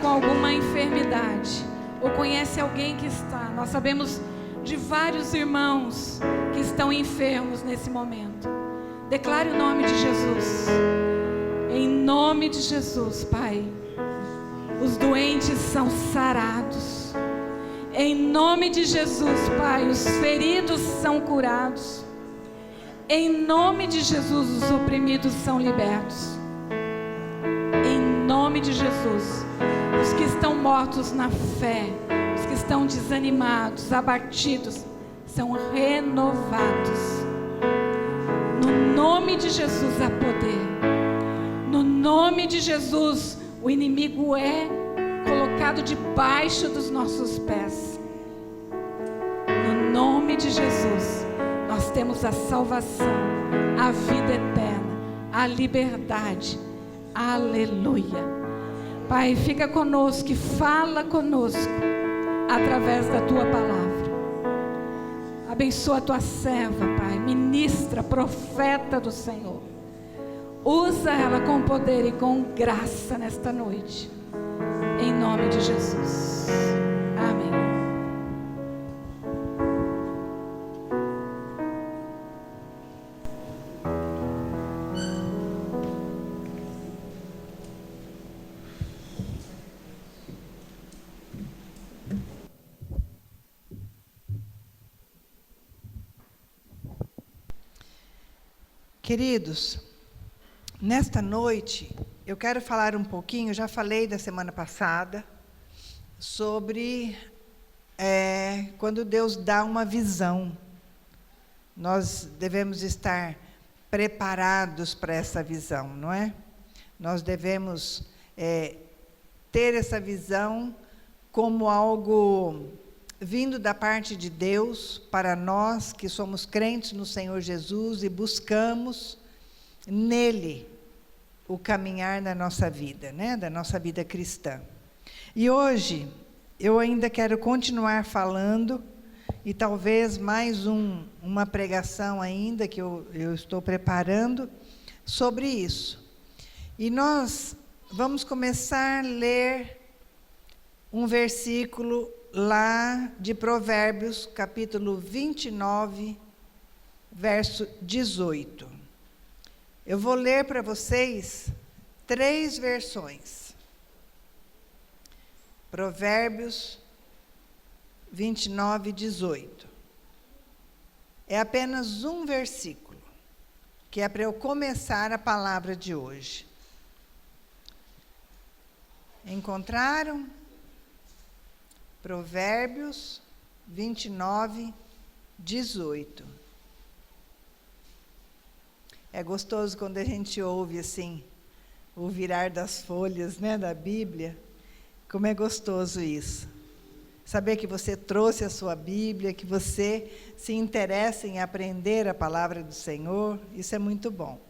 Com alguma enfermidade ou conhece alguém que está, nós sabemos de vários irmãos que estão enfermos nesse momento. Declare o nome de Jesus. Em nome de Jesus, Pai, os doentes são sarados. Em nome de Jesus, Pai, os feridos são curados. Em nome de Jesus, os oprimidos são libertos. Em nome de Jesus, os que estão mortos na fé, os que estão desanimados, abatidos, são renovados. No nome de Jesus há poder. No nome de Jesus, o inimigo é colocado debaixo dos nossos pés. No nome de Jesus, nós temos a salvação, a vida eterna, a liberdade. Aleluia. Pai, fica conosco e fala conosco através da Tua palavra. Abençoa a Tua serva, Pai, ministra, profeta do Senhor. Usa ela com poder e com graça nesta noite. Em nome de Jesus. Amém. Queridos, nesta noite eu quero falar um pouquinho, eu já falei da semana passada, sobre quando Deus dá uma visão. Nós devemos estar preparados para essa visão, não é? Nós devemos ter essa visão como algo vindo da parte de Deus para nós que somos crentes no Senhor Jesus e buscamos nele o caminhar da nossa vida, né? Da nossa vida cristã. E hoje eu ainda quero continuar falando, e talvez mais uma pregação ainda que eu estou preparando sobre isso. E nós vamos começar a ler um versículo lá de Provérbios, capítulo 29, verso 18. Eu vou ler para vocês 3 versões. Provérbios 29, 18. É apenas um versículo, que é para eu começar a palavra de hoje. Encontraram? Provérbios 29, 18. É gostoso quando a gente ouve assim, o virar das folhas, né, da Bíblia. Como é gostoso isso. Saber que você trouxe a sua Bíblia, que você se interessa em aprender a palavra do Senhor, isso é muito bom.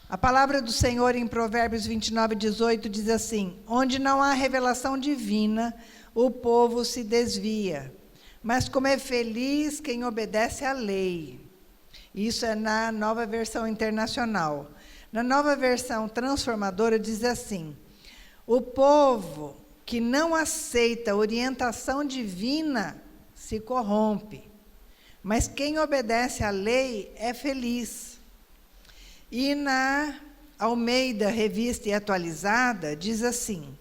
A palavra do Senhor em Provérbios 29, 18 diz assim: onde não há revelação divina, o povo se desvia, mas como é feliz quem obedece à lei. Isso é na Nova Versão Internacional. Na Nova Versão Transformadora diz assim: o povo que não aceita orientação divina se corrompe, mas quem obedece à lei é feliz. E na Almeida Revista e Atualizada diz assim: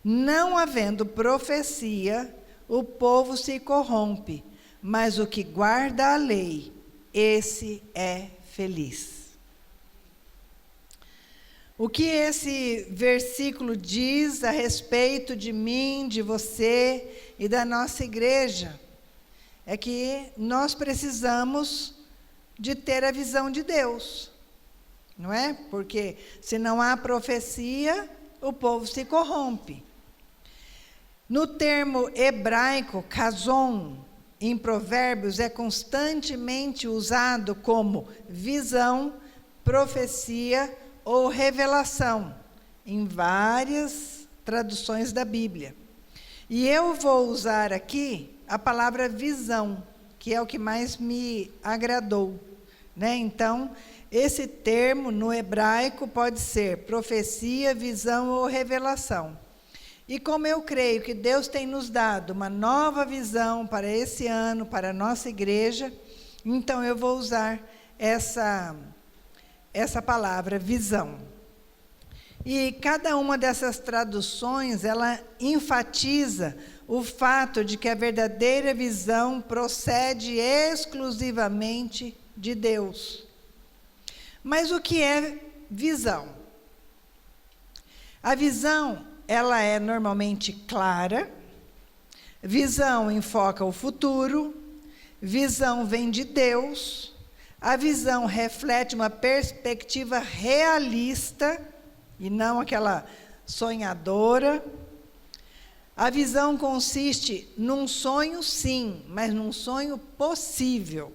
não havendo profecia, o povo se corrompe, mas o que guarda a lei, esse é feliz. O que esse versículo diz a respeito de mim, de você e da nossa igreja? É que nós precisamos de ter a visão de Deus, não é? Porque se não há profecia, o povo se corrompe. No termo hebraico, kazon, em Provérbios é constantemente usado como visão, profecia ou revelação, em várias traduções da Bíblia. E eu vou usar aqui a palavra visão, que é o que mais me agradou, né? Então, esse termo no hebraico pode ser profecia, visão ou revelação. E como eu creio que Deus tem nos dado uma nova visão para esse ano, para a nossa igreja, então eu vou usar essa palavra, visão. E cada uma dessas traduções, ela enfatiza o fato de que a verdadeira visão procede exclusivamente de Deus. Mas o que é visão? A visão, ela é normalmente clara, visão enfoca o futuro, visão vem de Deus, a visão reflete uma perspectiva realista, e não aquela sonhadora. A visão consiste num sonho, sim, mas num sonho possível.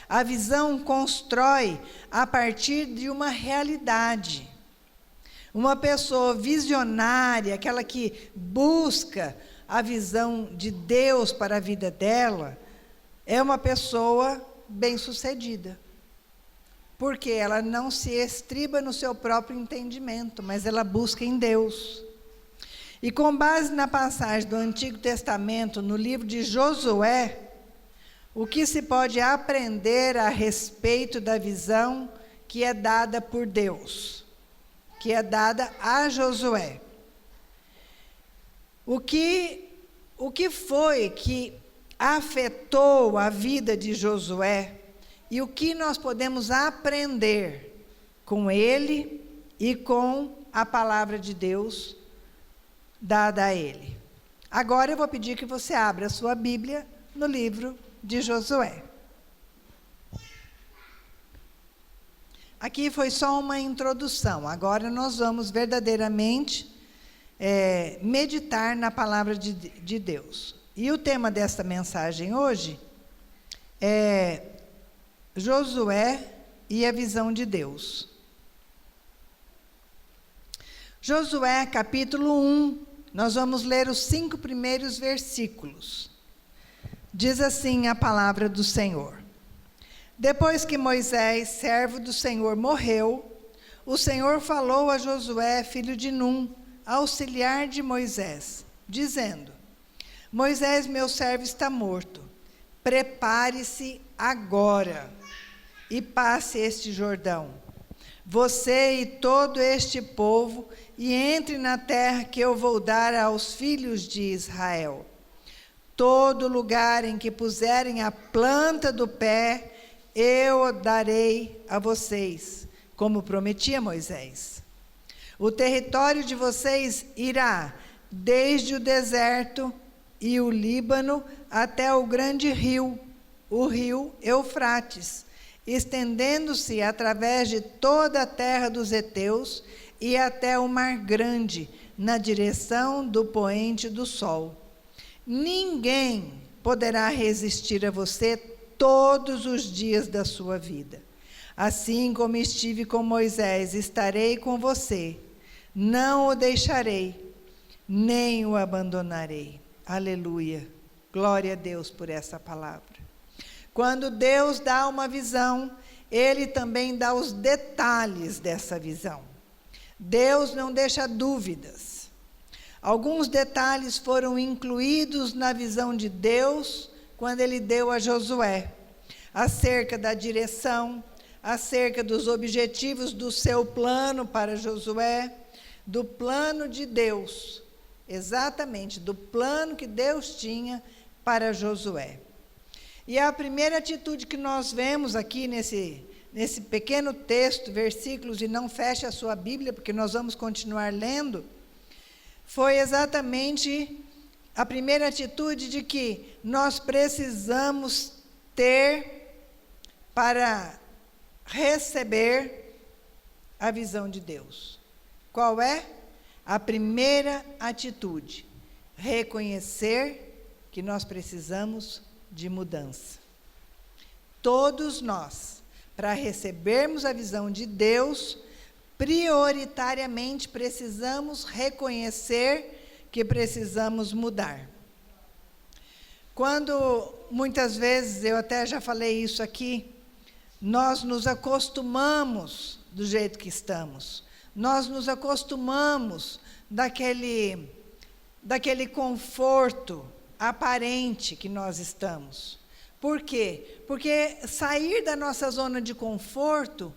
A visão constrói a partir de uma realidade. Uma pessoa visionária, aquela que busca a visão de Deus para a vida dela, é uma pessoa bem-sucedida. Porque ela não se estriba no seu próprio entendimento, mas ela busca em Deus. E com base na passagem do Antigo Testamento, no livro de Josué, o que se pode aprender a respeito da visão que é dada por Deus, que é dada a Josué? O que foi que afetou a vida de Josué e o que nós podemos aprender com ele e com a palavra de Deus dada a ele? Agora eu vou pedir que você abra a sua Bíblia no livro de Josué. Aqui foi só uma introdução. Agora nós vamos verdadeiramente meditar na palavra de Deus. E o tema desta mensagem hoje é Josué e a visão de Deus. Josué, capítulo 1, nós vamos ler os 5 primeiros versículos. Diz assim a palavra do Senhor. Depois que Moisés, servo do Senhor, morreu, o Senhor falou a Josué, filho de Num, auxiliar de Moisés, dizendo: Moisés, meu servo, está morto. Prepare-se agora e passe este Jordão, você e todo este povo, e entre na terra que eu vou dar aos filhos de Israel. Todo lugar em que puserem a planta do pé, eu o darei a vocês, como prometi a Moisés. O território de vocês irá desde o deserto e o Líbano até o grande rio, o rio Eufrates, estendendo-se através de toda a terra dos heteus e até o Mar Grande, na direção do poente do sol. Ninguém poderá resistir a você todos os dias da sua vida. Assim como estive com Moisés, estarei com você. Não o deixarei, nem o abandonarei. Aleluia. Glória a Deus por essa palavra. Quando Deus dá uma visão, Ele também dá os detalhes dessa visão. Deus não deixa dúvidas. Alguns detalhes foram incluídos na visão de Deus quando Ele deu a Josué, acerca da direção, acerca dos objetivos do seu plano para Josué, do plano de Deus, exatamente, do plano que Deus tinha para Josué. E a primeira atitude que nós vemos aqui nesse pequeno texto, versículos, e não feche a sua Bíblia, porque nós vamos continuar lendo, foi exatamente a primeira atitude de que nós precisamos ter para receber a visão de Deus. Qual é? A primeira atitude: reconhecer que nós precisamos de mudança. Todos nós, para recebermos a visão de Deus, prioritariamente precisamos reconhecer que precisamos mudar. Quando, muitas vezes, eu até já falei isso aqui, nós nos acostumamos do jeito que estamos. Nós nos acostumamos daquele conforto aparente que nós estamos. Por quê? Porque sair da nossa zona de conforto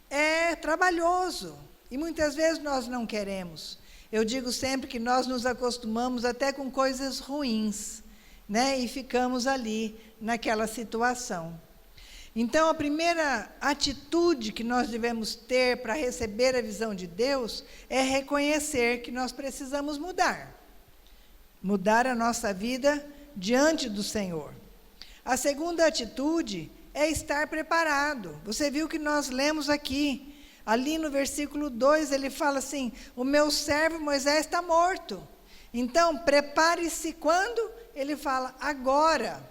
é trabalhoso e muitas vezes nós não queremos. Eu digo sempre que nós nos acostumamos até com coisas ruins, né? E ficamos ali naquela situação. Então, a primeira atitude que nós devemos ter para receber a visão de Deus é reconhecer que nós precisamos mudar. Mudar a nossa vida diante do Senhor. A segunda atitude é estar preparado. Você viu que nós lemos aqui, ali no versículo 2, ele fala assim: o meu servo Moisés está morto. Então, prepare-se quando? Ele fala, agora.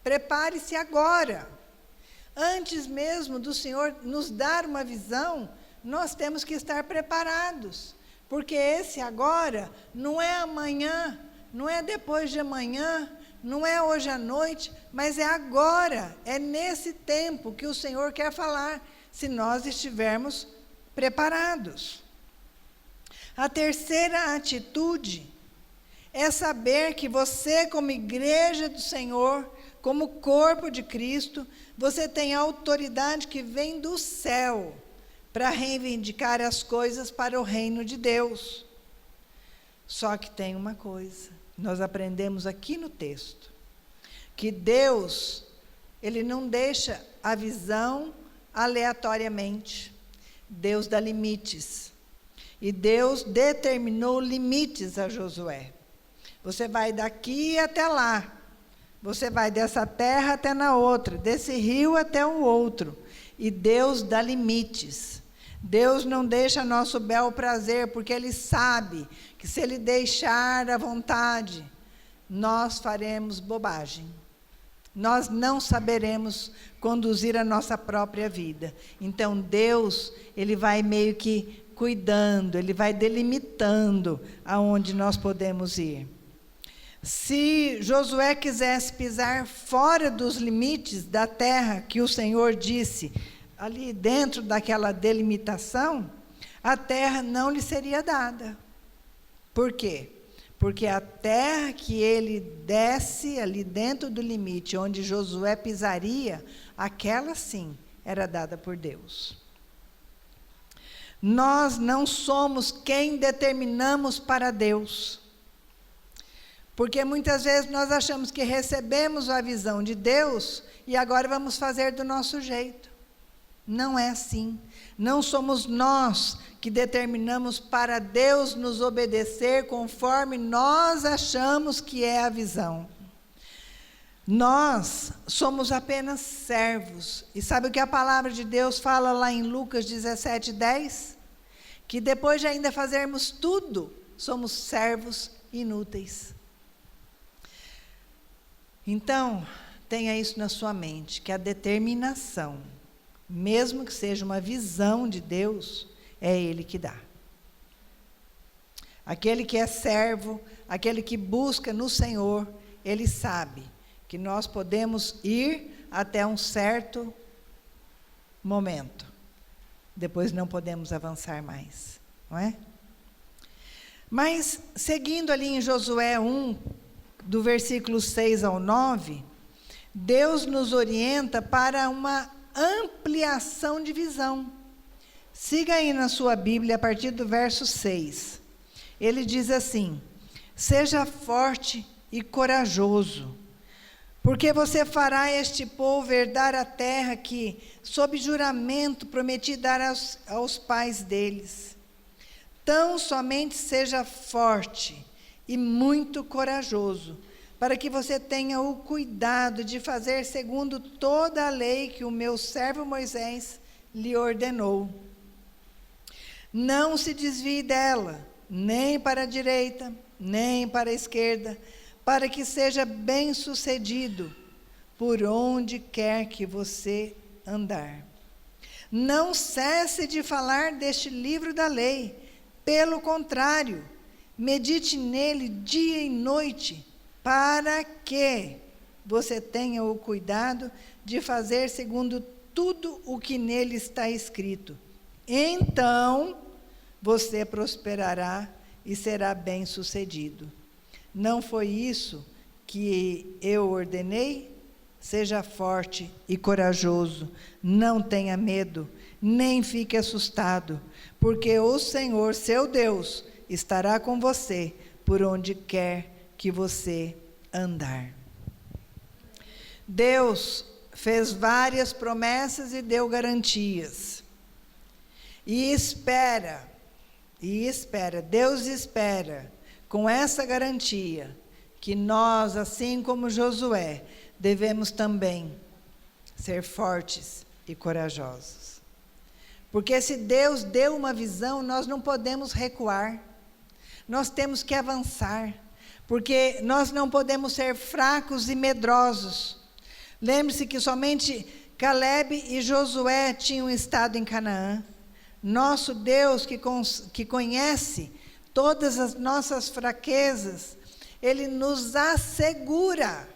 Prepare-se agora. Antes mesmo do Senhor nos dar uma visão, nós temos que estar preparados. Porque esse agora não é amanhã, não é depois de amanhã, não é hoje à noite, mas é agora, é nesse tempo que o Senhor quer falar, se nós estivermos preparados. A terceira atitude é saber que você, como igreja do Senhor, como corpo de Cristo, você tem a autoridade que vem do céu para reivindicar as coisas para o reino de Deus. Só que tem uma coisa, nós aprendemos aqui no texto, que Deus, Ele não deixa a visão aleatoriamente. Deus dá limites. E Deus determinou limites a Josué. Você vai daqui até lá. Você vai dessa terra até na outra, desse rio até o outro. E Deus dá limites. Deus não deixa nosso bel prazer, porque Ele sabe que se Ele deixar à vontade, nós faremos bobagem. Nós não saberemos conduzir a nossa própria vida. Então Deus, Ele vai meio que cuidando, Ele vai delimitando aonde nós podemos ir. Se Josué quisesse pisar fora dos limites da terra que o Senhor disse, ali dentro daquela delimitação, a terra não lhe seria dada. Por quê? Porque a terra que ele desce ali dentro do limite, onde Josué pisaria, aquela sim era dada por Deus. Nós não somos quem determinamos para Deus. Porque muitas vezes nós achamos que recebemos a visão de Deus e agora vamos fazer do nosso jeito. Não é assim. Não somos nós que determinamos para Deus nos obedecer conforme nós achamos que é a visão. Nós somos apenas servos. E sabe o que a palavra de Deus fala lá em Lucas 17:10? Que depois de ainda fazermos tudo, somos servos inúteis. Então, tenha isso na sua mente, que a determinação, mesmo que seja uma visão de Deus, é Ele que dá. Aquele que é servo, aquele que busca no Senhor, ele sabe que nós podemos ir até um certo momento. Depois não podemos avançar mais, não é? Mas, seguindo ali em Josué 1, do versículo 6 ao 9, Deus nos orienta para uma ampliação de visão. Siga aí na sua Bíblia, a partir do verso 6. Ele diz assim: seja forte e corajoso, porque você fará este povo herdar a terra que, sob juramento, prometi dar aos pais deles. Tão somente seja forte e muito corajoso, para que você tenha o cuidado de fazer segundo toda a lei que o meu servo Moisés lhe ordenou. Não se desvie dela, nem para a direita, nem para a esquerda, para que seja bem-sucedido por onde quer que você andar. Não cesse de falar deste livro da lei. Pelo contrário, medite nele dia e noite, para que você tenha o cuidado de fazer segundo tudo o que nele está escrito. Então, você prosperará e será bem-sucedido. Não foi isso que eu ordenei? Seja forte e corajoso, não tenha medo, nem fique assustado, porque o Senhor, seu Deus, estará com você por onde quer que você andar. Deus fez várias promessas e deu garantias. Deus espera, com essa garantia, que nós, assim como Josué, devemos também ser fortes e corajosos. Porque se Deus deu uma visão, nós não podemos recuar. Nós temos que avançar. Porque nós não podemos ser fracos e medrosos. Lembre-se que somente Caleb e Josué tinham estado em Canaã. Nosso Deus, que conhece todas as nossas fraquezas, Ele nos assegura,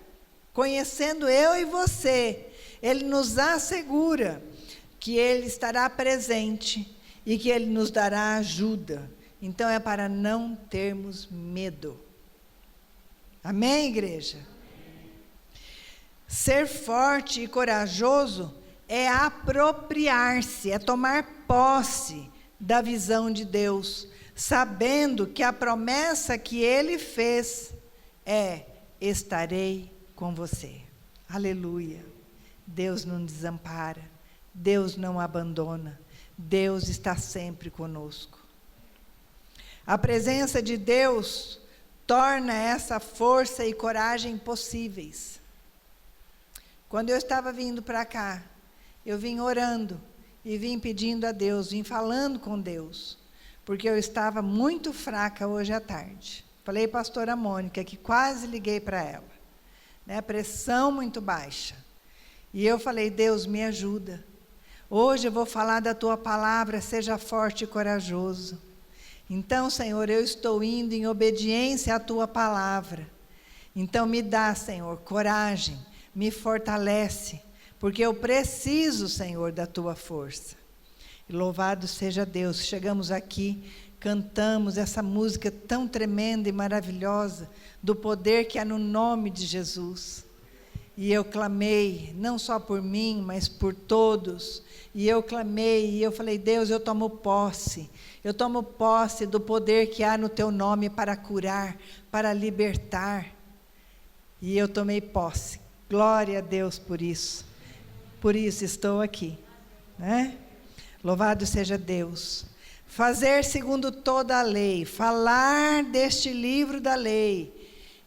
conhecendo eu e você, Ele nos assegura que Ele estará presente e que Ele nos dará ajuda. Então é para não termos medo. Amém, igreja? Ser forte e corajoso é apropriar-se, é tomar posse da visão de Deus, sabendo que a promessa que Ele fez é: estarei com você. Aleluia. Deus não desampara, Deus não abandona, Deus está sempre conosco. A presença de Deus torna essa força e coragem possíveis. Quando eu estava vindo para cá, eu vim orando e vim pedindo a Deus, vim falando com Deus, porque eu estava muito fraca hoje à tarde. Falei para a pastora Mônica, que quase liguei para ela, né? Pressão muito baixa. E eu falei: Deus, me ajuda. Hoje eu vou falar da tua palavra, seja forte e corajoso. Então, Senhor, eu estou indo em obediência à tua palavra. Então me dá, Senhor, coragem, me fortalece, porque eu preciso, Senhor, da tua força. E louvado seja Deus, chegamos aqui, cantamos essa música tão tremenda e maravilhosa, do poder que há no nome de Jesus. E eu clamei, não só por mim, mas por todos. E eu clamei, e eu falei: Deus, eu tomo posse do poder que há no teu nome para curar, para libertar. E eu tomei posse. Glória a Deus por isso. Por isso estou aqui, né? Louvado seja Deus. Fazer segundo toda a lei, falar deste livro da lei.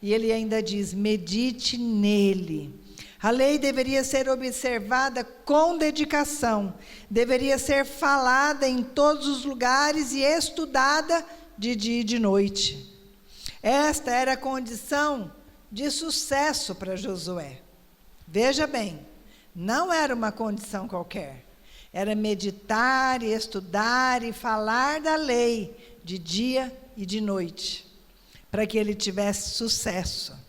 E ele ainda diz: medite nele. A lei deveria ser observada com dedicação, deveria ser falada em todos os lugares e estudada de dia e de noite. Esta era a condição de sucesso para Josué. Veja bem, não era uma condição qualquer. Era meditar e estudar e falar da lei de dia e de noite, para que ele tivesse sucesso.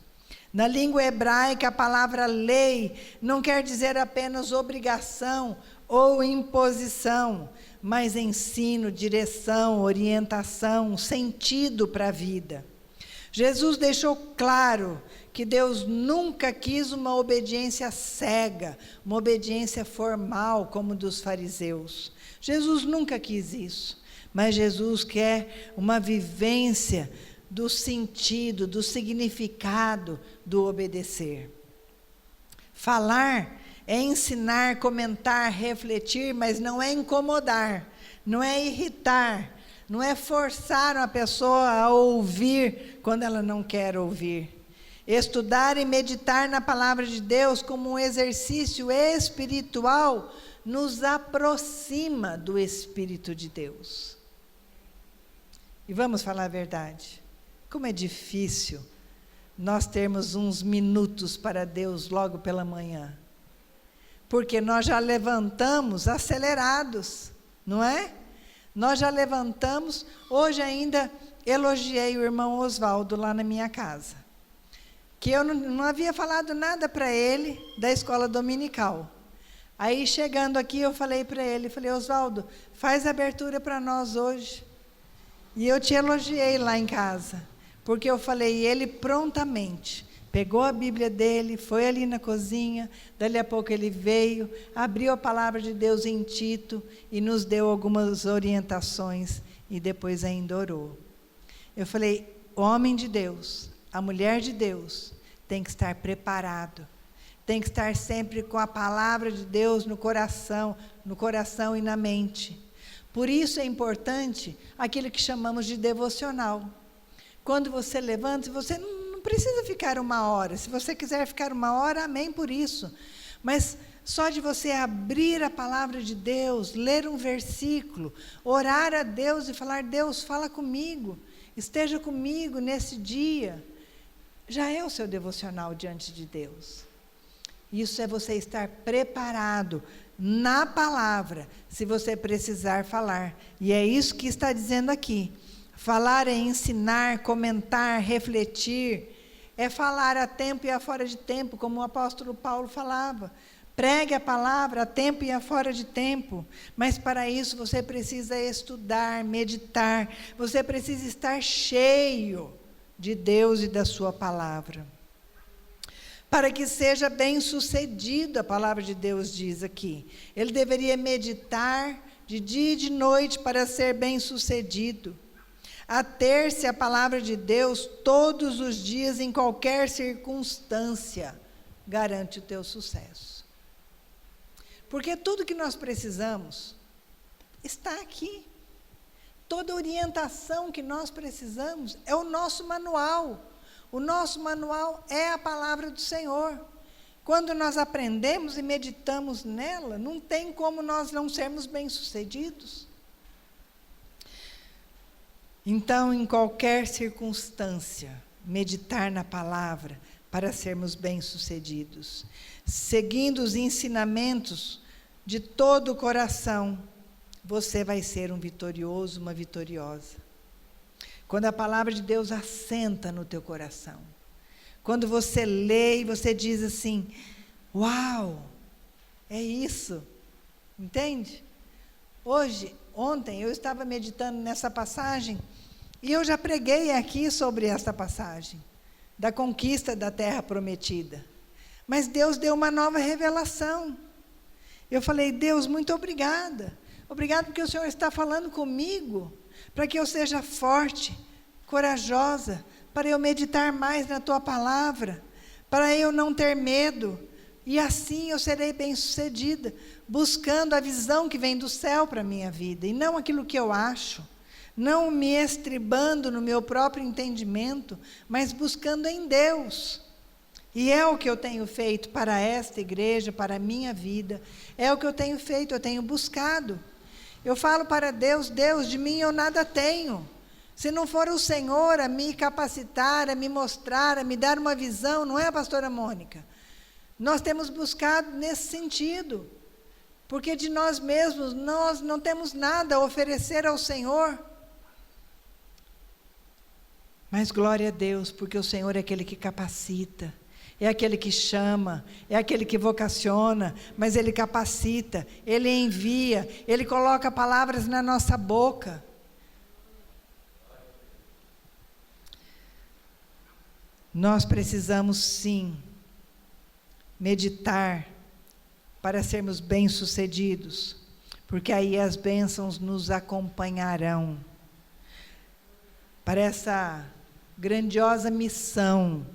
Na língua hebraica, a palavra lei não quer dizer apenas obrigação ou imposição, mas ensino, direção, orientação, sentido para a vida. Jesus deixou claro que Deus nunca quis uma obediência cega, uma obediência formal como dos fariseus. Jesus nunca quis isso, mas Jesus quer uma vivência do sentido, do significado do obedecer. Falar é ensinar, comentar, refletir, mas não é incomodar, não é irritar, não é forçar uma pessoa a ouvir quando ela não quer ouvir. Estudar e meditar na palavra de Deus como um exercício espiritual nos aproxima do Espírito de Deus. E vamos falar a verdade. Como é difícil nós termos uns minutos para Deus logo pela manhã. Porque nós já levantamos acelerados, não é? Nós já levantamos, hoje ainda elogiei o irmão Oswaldo lá na minha casa. Que eu não havia falado nada para ele da escola dominical. Aí chegando aqui eu falei para ele, Oswaldo, faz a abertura para nós hoje. E eu te elogiei lá em casa, porque eu falei, ele prontamente pegou a Bíblia dele, foi ali na cozinha, dali a pouco ele veio, abriu a palavra de Deus em Tito e nos deu algumas orientações e depois ainda orou. Eu falei, o homem de Deus, a mulher de Deus, tem que estar preparado, tem que estar sempre com a palavra de Deus no coração e na mente. Por isso é importante aquilo que chamamos de devocional. Quando você levanta, você não precisa ficar 1 hora. Se você quiser ficar 1 hora, amém por isso. Mas só de você abrir a palavra de Deus, ler um versículo, orar a Deus e falar, Deus, fala comigo, esteja comigo nesse dia, já é o seu devocional diante de Deus. Isso é você estar preparado na palavra, se você precisar falar. E é isso que está dizendo aqui. Falar é ensinar, comentar, refletir. É falar a tempo e a fora de tempo, como o apóstolo Paulo falava. Pregue a palavra a tempo e a fora de tempo. Mas para isso você precisa estudar, meditar. Você precisa estar cheio de Deus e da sua palavra. Para que seja bem sucedido, a palavra de Deus diz aqui. Ele deveria meditar de dia e de noite para ser bem sucedido. Ater-se à palavra de Deus todos os dias, em qualquer circunstância, garante o teu sucesso. Porque tudo que nós precisamos está aqui. Toda orientação que nós precisamos é o nosso manual. O nosso manual é a palavra do Senhor. Quando nós aprendemos e meditamos nela, não tem como nós não sermos bem-sucedidos. Então, em qualquer circunstância, meditar na palavra para sermos bem-sucedidos, seguindo os ensinamentos de todo o coração, você vai ser um vitorioso, uma vitoriosa. Quando a palavra de Deus assenta no teu coração, quando você lê e você diz assim, uau, é isso, entende? Ontem eu estava meditando nessa passagem, e eu já preguei aqui sobre essa passagem, da conquista da terra prometida, mas Deus deu uma nova revelação. Eu falei, Deus, muito obrigada porque o Senhor está falando comigo, para que eu seja forte, corajosa, para eu meditar mais na tua palavra, para eu não ter medo, e assim eu serei bem-sucedida, buscando a visão que vem do céu para a minha vida, e não aquilo que eu acho, não me estribando no meu próprio entendimento, mas buscando em Deus. E é o que eu tenho feito para esta igreja, para a minha vida, é o que eu tenho feito, eu tenho buscado. Eu falo para Deus, Deus, de mim eu nada tenho. Se não for o Senhor a me capacitar, a me mostrar, a me dar uma visão, não é, pastora Mônica? Nós temos buscado nesse sentido, porque de nós mesmos nós não temos nada a oferecer ao Senhor. Mas glória a Deus, porque o Senhor é aquele que capacita, é aquele que chama, é aquele que vocaciona, mas Ele capacita, Ele envia, Ele coloca palavras na nossa boca. Nós precisamos sim meditar para sermos bem-sucedidos, porque aí as bênçãos nos acompanharão para essa grandiosa missão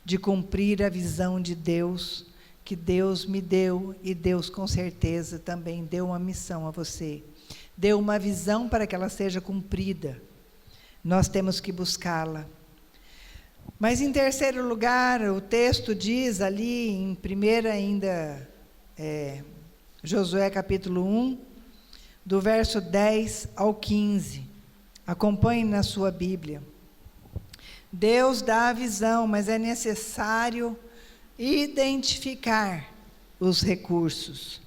de cumprir a visão de Deus, que Deus me deu, e Deus com certeza também deu uma missão a você, deu uma visão para que ela seja cumprida. Nós temos que buscá-la. Mas em terceiro lugar, o texto diz ali em primeira ainda, Josué capítulo 1, do verso 10 ao 15, acompanhe na sua Bíblia. Deus dá a visão, mas é necessário identificar os recursos.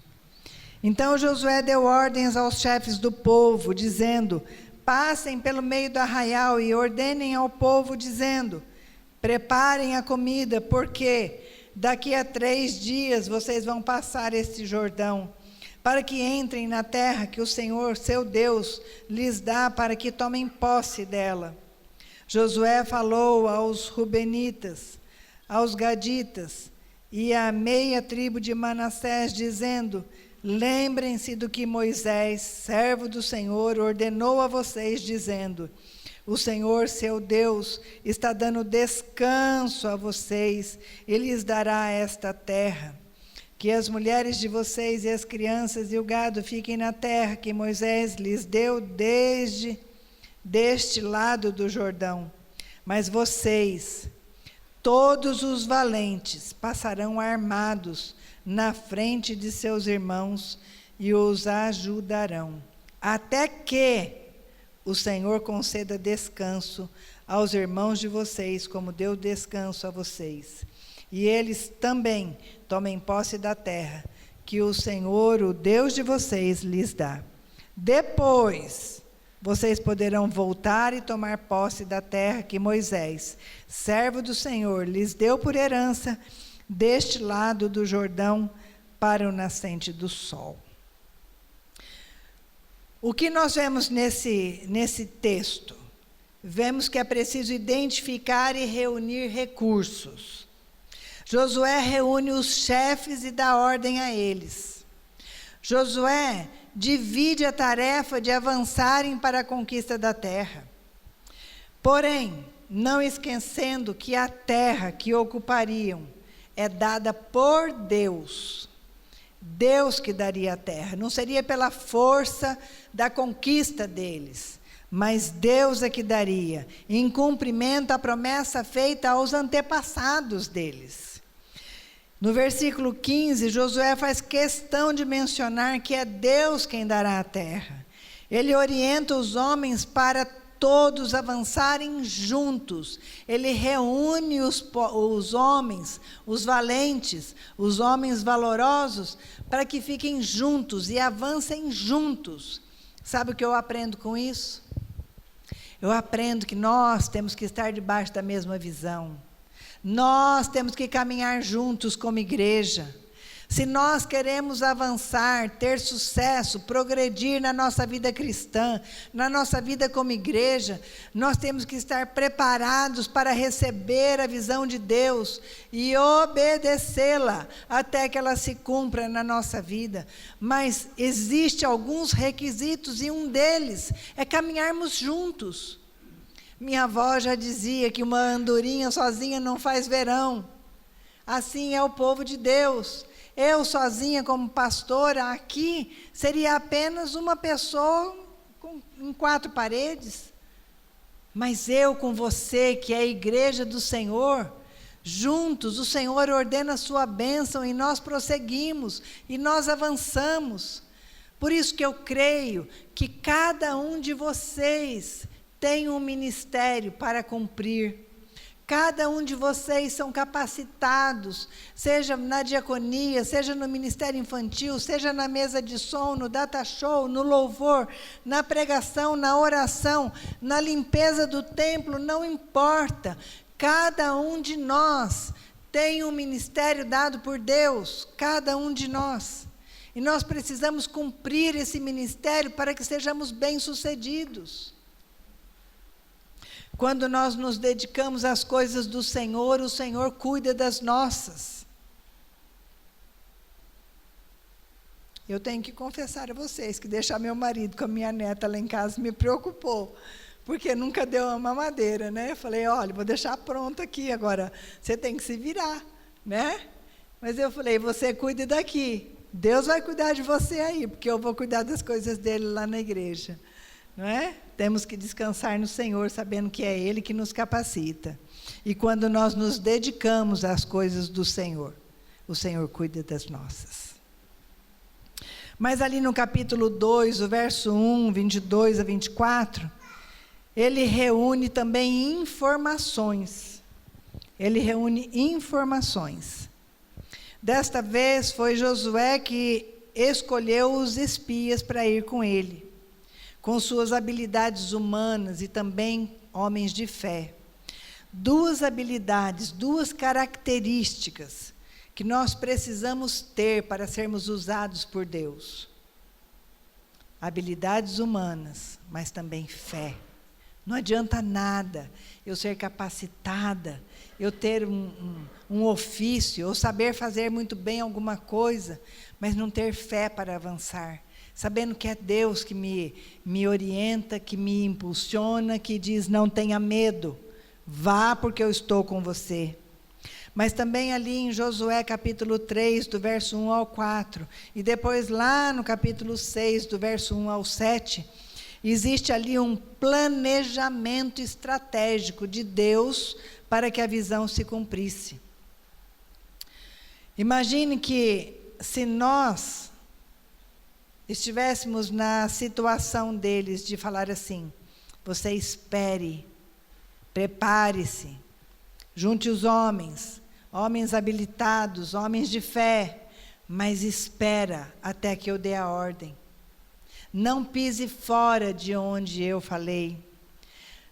Então Josué deu ordens aos chefes do povo, dizendo: passem pelo meio do arraial e ordenem ao povo, dizendo: preparem a comida, porque daqui a 3 dias vocês vão passar este Jordão, para que entrem na terra que o Senhor, seu Deus, lhes dá, para que tomem posse dela. Josué falou aos Rubenitas, aos Gaditas e à meia tribo de Manassés, dizendo: lembrem-se do que Moisés, servo do Senhor, ordenou a vocês, dizendo: o Senhor, seu Deus, está dando descanso a vocês e lhes dará esta terra. Que as mulheres de vocês e as crianças e o gado fiquem na terra que Moisés lhes deu deste lado do Jordão. Mas vocês, todos os valentes, passarão armados na frente de seus irmãos e os ajudarão, até que o Senhor conceda descanso aos irmãos de vocês, como deu descanso a vocês. E eles também tomem posse da terra que o Senhor, o Deus de vocês, lhes dá. Depois, vocês poderão voltar e tomar posse da terra que Moisés, servo do Senhor, lhes deu por herança, deste lado do Jordão, para o nascente do sol. O que nós vemos nesse texto? Vemos que é preciso identificar e reunir recursos. Josué reúne os chefes e dá ordem a eles. Josué divide a tarefa de avançarem para a conquista da terra. Porém, não esquecendo que a terra que ocupariam é dada por Deus. Deus que daria a terra. Não seria pela força da conquista deles, mas Deus é que daria, em cumprimento à promessa feita aos antepassados deles. No versículo 15, Josué faz questão de mencionar que é Deus quem dará a terra. Ele orienta os homens para todos avançarem juntos. Ele reúne os homens, os valentes, os homens valorosos, para que fiquem juntos e avancem juntos. Sabe o que eu aprendo com isso? Eu aprendo que nós temos que estar debaixo da mesma visão. Nós temos que caminhar juntos como igreja. Se nós queremos avançar, ter sucesso, progredir na nossa vida cristã, na nossa vida como igreja, nós temos que estar preparados para receber a visão de Deus e obedecê-la até que ela se cumpra na nossa vida. Mas existem alguns requisitos e um deles é caminharmos juntos. Minha avó já dizia que uma andorinha sozinha não faz verão. Assim é o povo de Deus. Eu sozinha como pastora aqui, seria apenas uma pessoa em 4 paredes. Mas eu com você, que é a igreja do Senhor, juntos o Senhor ordena a sua bênção e nós prosseguimos, e nós avançamos. Por isso que eu creio que cada um de vocês tem um ministério para cumprir. Cada um de vocês são capacitados, seja na diaconia, seja no ministério infantil, seja na mesa de som, no data show, no louvor, na pregação, na oração, na limpeza do templo, não importa. Cada um de nós tem um ministério dado por Deus, cada um de nós. E nós precisamos cumprir esse ministério para que sejamos bem-sucedidos. Quando nós nos dedicamos às coisas do Senhor, o Senhor cuida das nossas. Eu tenho que confessar a vocês que deixar meu marido com a minha neta lá em casa me preocupou, porque nunca deu uma mamadeira, né? Eu falei, olha, vou deixar pronto aqui, agora você tem que se virar, né? Mas eu falei, você cuide daqui, Deus vai cuidar de você aí, porque eu vou cuidar das coisas dele lá na igreja. Não é? Temos que descansar no Senhor, sabendo que é Ele que nos capacita. E quando nós nos dedicamos às coisas do Senhor, o Senhor cuida das nossas. Mas ali no capítulo 2, o verso 1, 22 a 24, ele reúne também informações. Ele reúne informações. Desta vez foi Josué que escolheu os espias para ir com ele, com suas habilidades humanas e também homens de fé. Duas habilidades, duas características que nós precisamos ter para sermos usados por Deus. Habilidades humanas, mas também fé. Não adianta nada eu ser capacitada, eu ter um ofício, ou saber fazer muito bem alguma coisa, mas não ter fé para avançar. Sabendo que é Deus que me orienta, que me impulsiona, que diz, não tenha medo, vá porque eu estou com você. Mas também ali em Josué capítulo 3, do verso 1 ao 4, e depois lá no capítulo 6, do verso 1 ao 7, existe ali um planejamento estratégico de Deus para que a visão se cumprisse. Imagine que se nós estivéssemos na situação deles de falar assim, você espere, prepare-se, junte os homens habilitados, homens de fé, mas espera até que eu dê a ordem. Não pise fora de onde eu falei.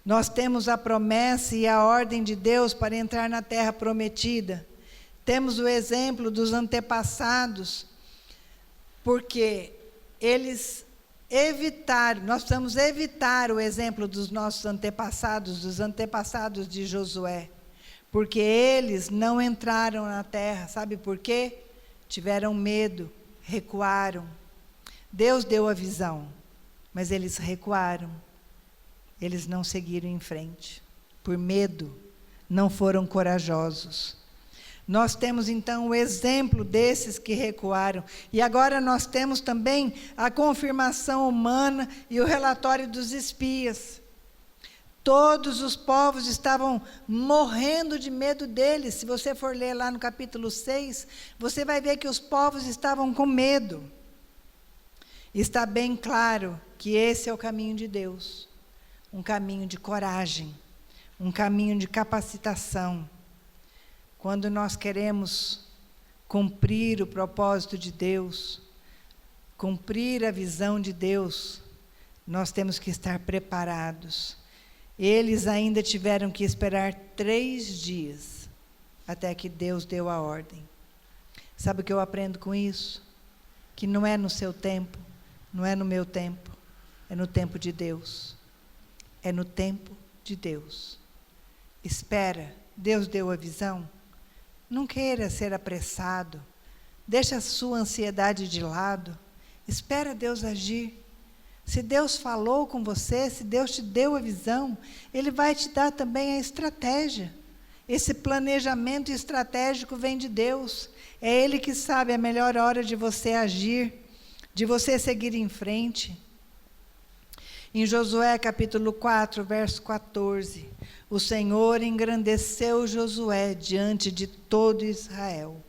Nós temos a promessa e a ordem de Deus para entrar na terra prometida. Temos o exemplo dos antepassados, porque eles evitaram, nós precisamos evitar o exemplo dos nossos antepassados, dos antepassados de Josué, porque eles não entraram na terra, sabe por quê? Tiveram medo, recuaram. Deus deu a visão, mas eles recuaram, eles não seguiram em frente, por medo, não foram corajosos. Nós temos então o exemplo desses que recuaram, e agora nós temos também a confirmação humana e o relatório dos espias. Todos os povos estavam morrendo de medo deles. Se você for ler lá no capítulo 6, você vai ver que os povos estavam com medo. Está bem claro que esse é o caminho de Deus, um caminho de coragem, um caminho de capacitação. Quando nós queremos cumprir o propósito de Deus, cumprir a visão de Deus, nós temos que estar preparados. Eles ainda tiveram que esperar 3 dias, até que Deus deu a ordem. Sabe o que eu aprendo com isso? Que não é no seu tempo, não é no meu tempo, é no tempo de Deus. É no tempo de Deus. Espera, Deus deu a visão. Não queira ser apressado. Deixa a sua ansiedade de lado. Espera Deus agir. Se Deus falou com você, se Deus te deu a visão, Ele vai te dar também a estratégia. Esse planejamento estratégico vem de Deus. É Ele que sabe a melhor hora de você agir, de você seguir em frente. Em Josué capítulo 4, verso 14, o Senhor engrandeceu Josué diante de todo Israel.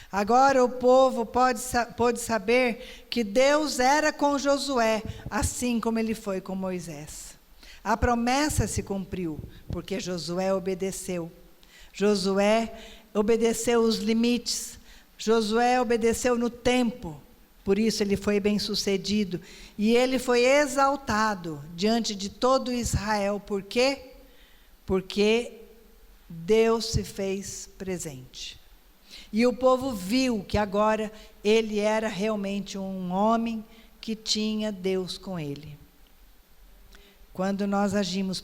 Agora o povo pôde saber que Deus era com Josué, assim como Ele foi com Moisés. A promessa se cumpriu, porque Josué obedeceu. Josué obedeceu os limites. Josué obedeceu no tempo. Por isso ele foi bem-sucedido. E ele foi exaltado diante de todo Israel. Por quê? Porque Deus se fez presente. E o povo viu que agora ele era realmente um homem que tinha Deus com ele. Quando nós agimos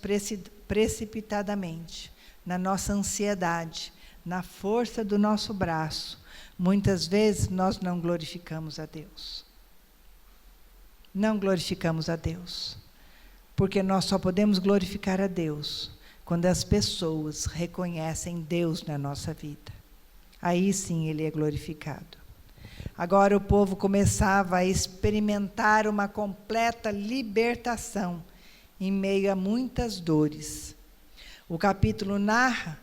precipitadamente, na nossa ansiedade, na força do nosso braço, muitas vezes nós não glorificamos a Deus. Não glorificamos a Deus. Porque nós só podemos glorificar a Deus quando as pessoas reconhecem Deus na nossa vida. Aí sim Ele é glorificado. Agora o povo começava a experimentar uma completa libertação em meio a muitas dores. O capítulo narra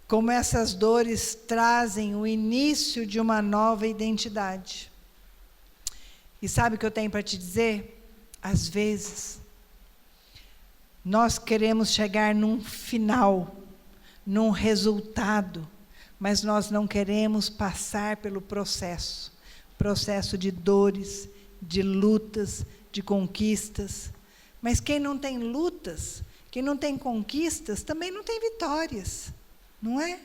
como essas dores trazem o início de uma nova identidade. E sabe o que eu tenho para te dizer? Às vezes, Nós queremos chegar num final, num resultado, mas nós não queremos passar pelo processo de dores, de lutas, de conquistas. Mas quem não tem lutas, quem não tem conquistas, também não tem vitórias, não é?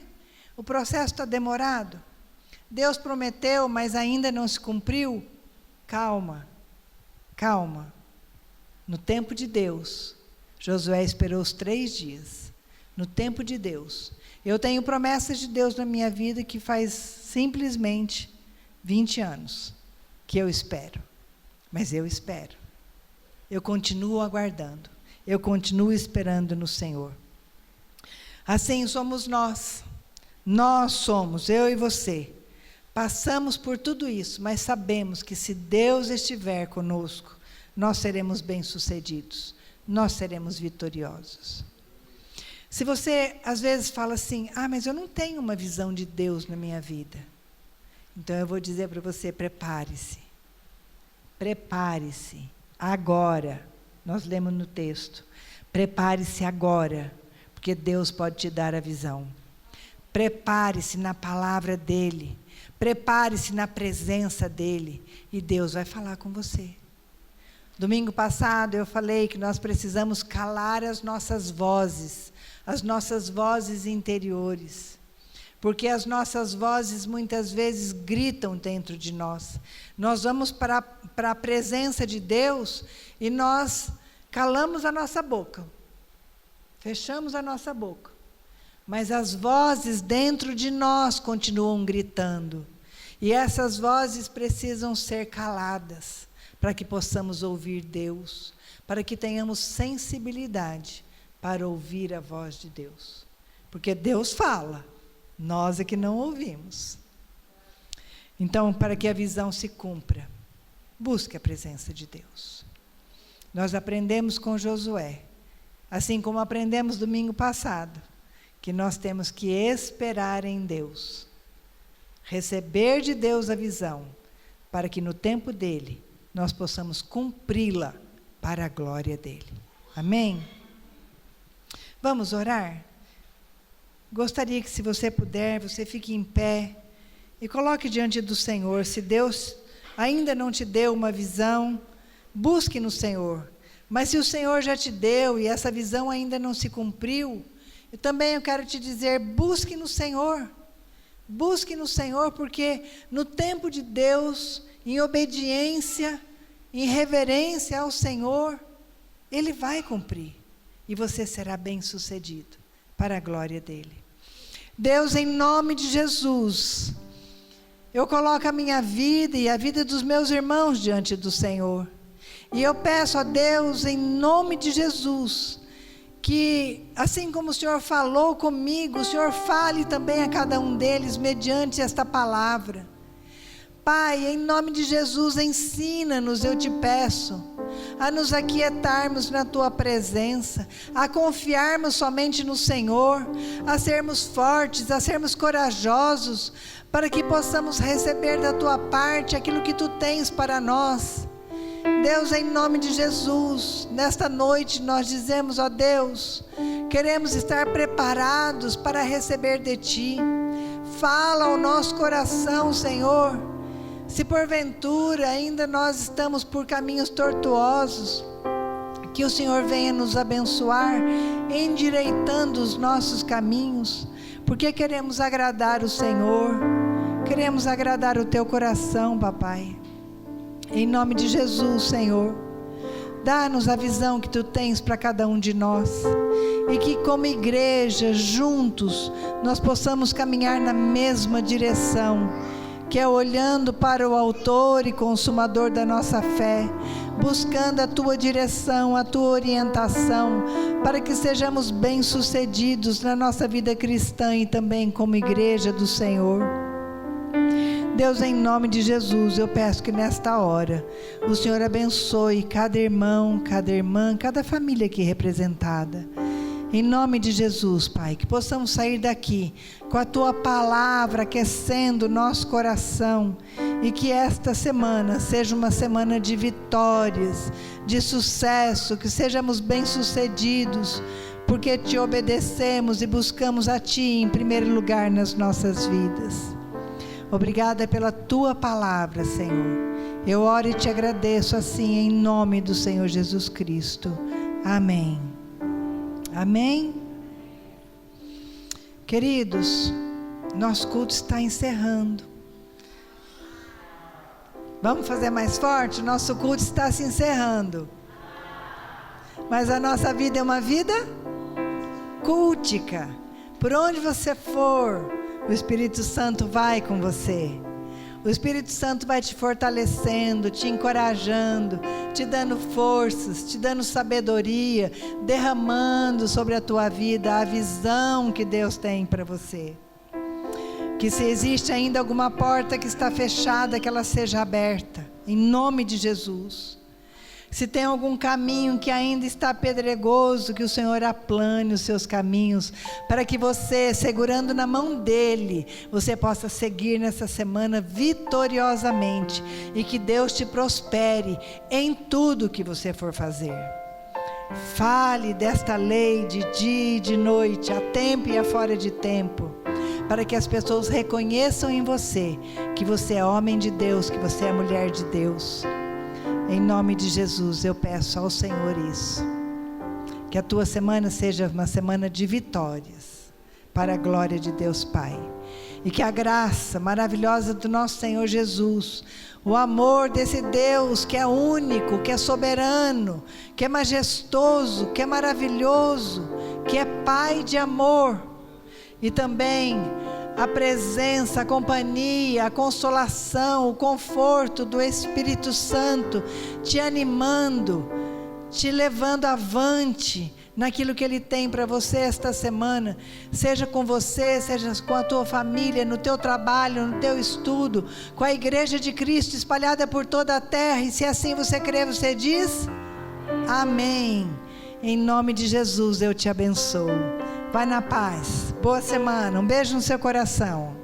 O processo está demorado. Deus prometeu, mas ainda não se cumpriu. Calma, calma. No tempo de Deus, Josué esperou os 3 dias. No tempo de Deus. Eu tenho promessas de Deus na minha vida que faz simplesmente 20 anos que eu espero. Mas eu espero. Eu continuo aguardando. Eu continuo esperando no Senhor. Assim somos nós. Nós somos, eu e você. Passamos por tudo isso, mas sabemos que se Deus estiver conosco, nós seremos bem-sucedidos. Nós seremos vitoriosos. Se você às vezes fala assim, mas eu não tenho uma visão de Deus na minha vida. Então eu vou dizer para você, prepare-se. Prepare-se. Agora, nós lemos no texto, prepare-se agora, porque Deus pode te dar a visão. Prepare-se na palavra dEle, prepare-se na presença dEle, e Deus vai falar com você. Domingo passado eu falei que nós precisamos calar as nossas vozes interiores. Porque as nossas vozes muitas vezes gritam dentro de nós. Nós vamos para a presença de Deus e nós calamos a nossa boca. Fechamos a nossa boca. Mas as vozes dentro de nós continuam gritando. E essas vozes precisam ser caladas para que possamos ouvir Deus, para que tenhamos sensibilidade para ouvir a voz de Deus. Porque Deus fala. Nós é que não ouvimos. Então, para que a visão se cumpra, busque a presença de Deus. Nós aprendemos com Josué, assim como aprendemos domingo passado, que nós temos que esperar em Deus, receber de Deus a visão, para que no tempo dele, nós possamos cumpri-la para a glória dele. Amém? Vamos orar? Gostaria que, se você puder, você fique em pé e coloque diante do Senhor. Se Deus ainda não te deu uma visão, busque no Senhor. Mas se o Senhor já te deu e essa visão ainda não se cumpriu, eu quero te dizer, busque no Senhor. Busque no Senhor, porque no tempo de Deus, em obediência, em reverência ao Senhor, Ele vai cumprir. E você será bem-sucedido para a glória dEle. Deus, em nome de Jesus, eu coloco a minha vida e a vida dos meus irmãos diante do Senhor. E eu peço a Deus, em nome de Jesus, que assim como o Senhor falou comigo, o Senhor fale também a cada um deles mediante esta palavra. Pai, em nome de Jesus, ensina-nos, eu te peço, a nos aquietarmos na Tua presença, a confiarmos somente no Senhor, a sermos fortes, a sermos corajosos, para que possamos receber da Tua parte aquilo que Tu tens para nós. Deus, em nome de Jesus, nesta noite nós dizemos, ó Deus, queremos estar preparados para receber de Ti. Fala ao nosso coração, Senhor. Se porventura ainda nós estamos por caminhos tortuosos, que o Senhor venha nos abençoar, endireitando os nossos caminhos, porque queremos agradar o Senhor, queremos agradar o Teu coração, Papai. Em nome de Jesus, Senhor, dá-nos a visão que Tu tens para cada um de nós, e que como igreja, juntos, nós possamos caminhar na mesma direção, que é olhando para o autor e consumador da nossa fé, buscando a Tua direção, a Tua orientação, para que sejamos bem-sucedidos na nossa vida cristã e também como igreja do Senhor. Deus, em nome de Jesus, eu peço que nesta hora o Senhor abençoe cada irmão, cada irmã, cada família aqui representada. Em nome de Jesus, Pai, que possamos sair daqui com a Tua palavra aquecendo o nosso coração e que esta semana seja uma semana de vitórias, de sucesso, que sejamos bem-sucedidos, porque te obedecemos e buscamos a Ti em primeiro lugar nas nossas vidas. Obrigada pela Tua palavra, Senhor. Eu oro e te agradeço assim em nome do Senhor Jesus Cristo. Amém. Amém. Queridos, nosso culto está encerrando. Vamos fazer mais forte? Nosso culto está se encerrando. Mas a nossa vida é uma vida cultica. Por onde você for, o Espírito Santo vai com você. O Espírito Santo vai te fortalecendo, te encorajando, te dando forças, te dando sabedoria, derramando sobre a tua vida a visão que Deus tem para você. Que se existe ainda alguma porta que está fechada, que ela seja aberta, em nome de Jesus. Se tem algum caminho que ainda está pedregoso, que o Senhor aplane os seus caminhos, para que você, segurando na mão dEle, você possa seguir nessa semana vitoriosamente, e que Deus te prospere em tudo que você for fazer. Fale desta lei de dia e de noite, a tempo e a fora de tempo, para que as pessoas reconheçam em você, que você é homem de Deus, que você é mulher de Deus. Em nome de Jesus, eu peço ao Senhor isso. Que a tua semana seja uma semana de vitórias, para a glória de Deus Pai. E que a graça maravilhosa do nosso Senhor Jesus, o amor desse Deus que é único, que é soberano, que é majestoso, que é maravilhoso, que é Pai de amor, e também a presença, a companhia, a consolação, o conforto do Espírito Santo, te animando, te levando avante naquilo que Ele tem para você esta semana, seja com você, seja com a tua família, no teu trabalho, no teu estudo, com a Igreja de Cristo espalhada por toda a terra. E se assim você crê, você diz amém. Em nome de Jesus eu te abençoo. Vai na paz. Boa semana. Um beijo no seu coração.